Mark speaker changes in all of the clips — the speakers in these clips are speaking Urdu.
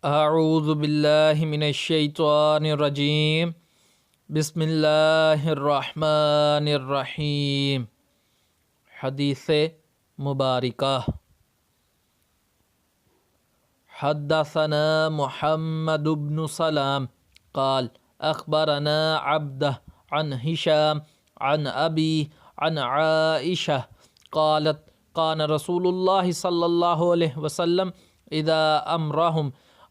Speaker 1: اعوذ باللہ من الشیطان الرجیم بسم اللہ الرحمن الرحیم۔ حدیث مبارکہ۔ حدثنا محمد بن سلام قال اخبرنا عبدہ عن ہشام عن ابی عن عائشہ قالت كان رسول اللہ صلی اللہ علیہ وسلم اذا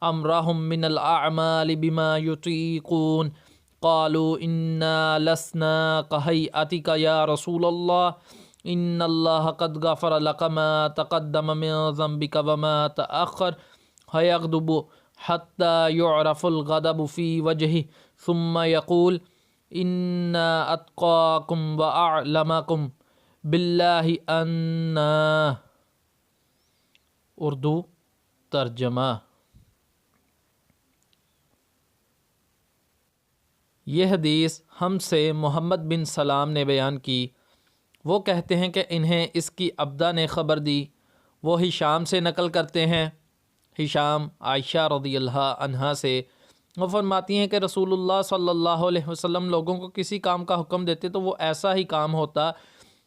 Speaker 1: امرهم من الاعمال بما يطيقون قالوا انا لسنا كهيئتك يا رسول الله ان الله قد غفر لك ما تقدم من ذنبك وما تأخر فيغضب حتى يعرف الغضب في وجهه ثم يقول انا اتقاكم واعلمكم باللہ انا۔ اردو ترجمہ۔ یہ حدیث ہم سے محمد بن سلام نے بیان کی۔ وہ کہتے ہیں کہ انہیں اس کی عبدہ نے خبر دی۔ وہ ہشام سے نقل کرتے ہیں، ہشام عائشہ رضی اللہ عنہا سے۔ وہ فرماتی ہیں کہ رسول اللہ صلی اللہ علیہ وسلم لوگوں کو کسی کام کا حکم دیتے تو وہ ایسا ہی کام ہوتا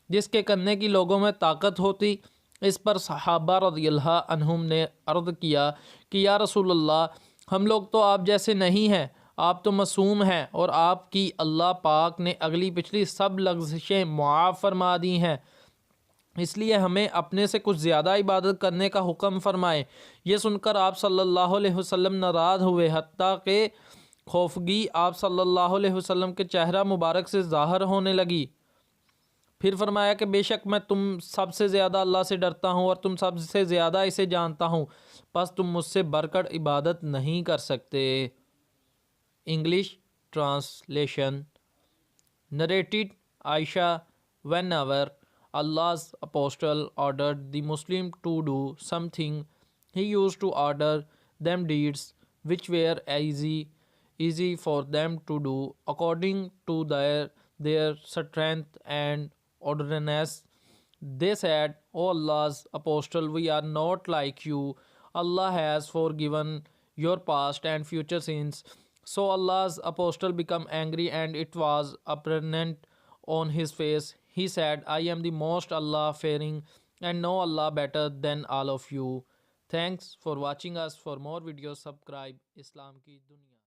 Speaker 1: جس کے کرنے کی لوگوں میں طاقت ہوتی۔ اس پر صحابہ رضی اللہ عنہم نے عرض کیا کہ یا رسول اللہ، ہم لوگ تو آپ جیسے نہیں ہیں، آپ تو معصوم ہیں اور آپ کی اللہ پاک نے اگلی پچھلی سب لغزشیں معاف فرما دی ہیں، اس لیے ہمیں اپنے سے کچھ زیادہ عبادت کرنے کا حکم فرمائے۔ یہ سن کر آپ صلی اللہ علیہ وسلم ناراض ہوئے، حتیٰ کہ خوفگی آپ صلی اللہ علیہ وسلم کے چہرہ مبارک سے ظاہر ہونے لگی۔ پھر فرمایا کہ بے شک میں تم سب سے زیادہ اللہ سے ڈرتا ہوں اور تم سب سے زیادہ اسے جانتا ہوں، پس تم مجھ سے بڑھ کر عبادت نہیں کر سکتے۔ English translation. Narrated Aisha whenever Allah's apostle ordered the Muslim to do something, he used to order them deeds which were easy for them to do according to their strength and ordinance. They said, O Allah's apostle, we are not like you. Allah has forgiven your past and future sins. So Allah's apostle became angry and it was apparent on his face. He said, I am the most Allah fearing and know Allah better than all of you. Thanks for watching us. For more videos, subscribe Islam Ki Dunya.